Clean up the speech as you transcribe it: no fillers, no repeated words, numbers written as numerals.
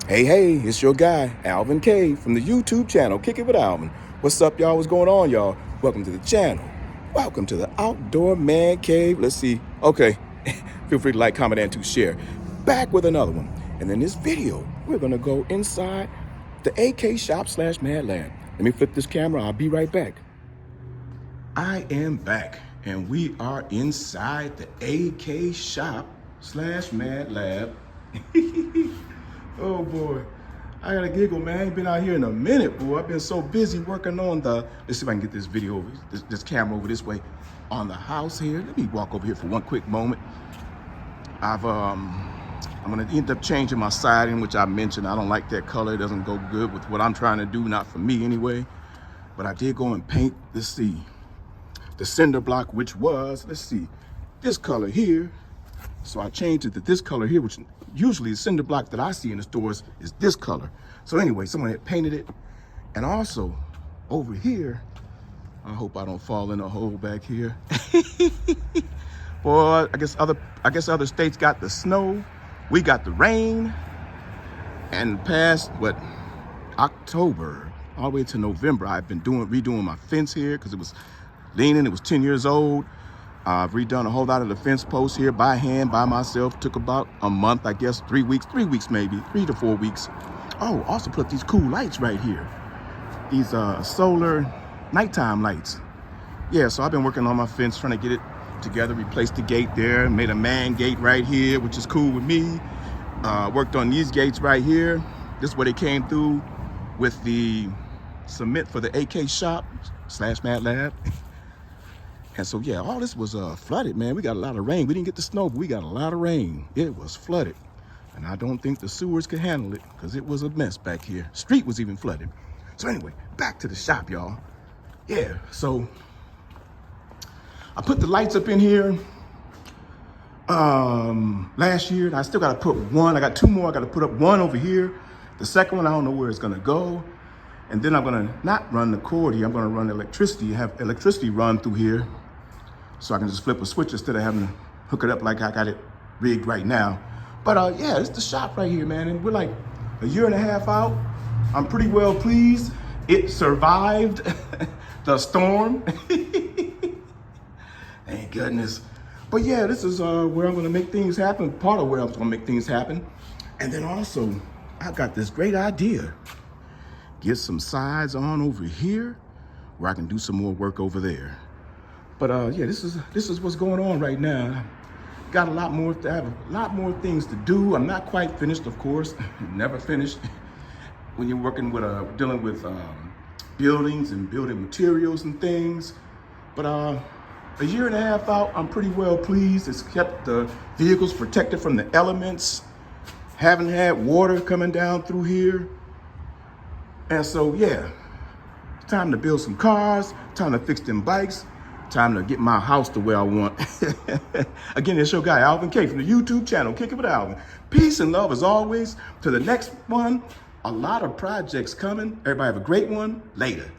Hey, it's your guy, Alvin K from the YouTube channel, Kick It With Alvin. What's up, y'all? What's going on, y'all? Welcome to the channel. Welcome to the Outdoor Man Cave. Let's see. Okay, feel free to like, comment, and to share. Back with another one. And in this video, we're going to go inside the AK shop / Mad Lab. Let me flip this camera. I'll be right back. I am back, and we are inside the AK shop / Mad Lab. Oh boy, I gotta giggle, man. I ain't been out here in a minute, boy. I've been so busy working on let's see if I can get this video over, this camera over this way on the house here. Let me walk over here for one quick moment. I'm gonna end up changing my siding, which I mentioned. I don't like that color. It doesn't go good with what I'm trying to do, not for me anyway. But I did go and paint, let's see, the cinder block, which was, let's see, this color here. So I changed it to this color here, which usually the cinder block that I see in the stores is this color. So anyway, someone had painted it. And also over here, I hope I don't fall in a hole back here. Boy, I guess other states got the snow. We got the rain. And past October all the way to November, I've been redoing my fence here because it was leaning, it was 10 years old. I've redone a whole lot of the fence posts here by hand, by myself. Took about a month, I guess, 3 weeks maybe, 3 to 4 weeks. Oh, also put these cool lights right here. These solar nighttime lights. Yeah, so I've been working on my fence, trying to get it together, replaced the gate there, made a man gate right here, which is cool with me. Worked on these gates right here. This is where they came through with the cement for the AK shop / Mad Lab. And so, yeah, all this was flooded, man. We got a lot of rain. We didn't get the snow, but we got a lot of rain. It was flooded. And I don't think the sewers could handle it because it was a mess back here. Street was even flooded. So anyway, back to the shop, y'all. Yeah, so I put the lights up in here last year. I still got to put one. I got 2 more. I got to put up one over here. The second one, I don't know where it's going to go. And then I'm going to not run the cord here. I'm going to run electricity, have electricity run through here. So I can just flip a switch instead of having to hook it up like I got it rigged right now. But yeah, it's the shop right here, man. And we're like a year and a half out. I'm pretty well pleased. It survived the storm. Thank goodness. But yeah, this is where I'm gonna make things happen. Part of where I'm gonna make things happen. And then also, I got this great idea. Get some sides on over here where I can do some more work over there. But yeah, this is what's going on right now. Got a lot more I have a lot more things to do. I'm not quite finished, of course. Never finished. When you're working with dealing with buildings and building materials and things. But a year and a half out, I'm pretty well pleased. It's kept the vehicles protected from the elements. Haven't had water coming down through here. And so yeah, time to build some cars, time to fix them bikes. Time to get my house the way I want. Again, it's your guy, Alvin K from the YouTube channel, Kick It With Alvin. Peace and love as always. To the next one, a lot of projects coming. Everybody have a great one. Later.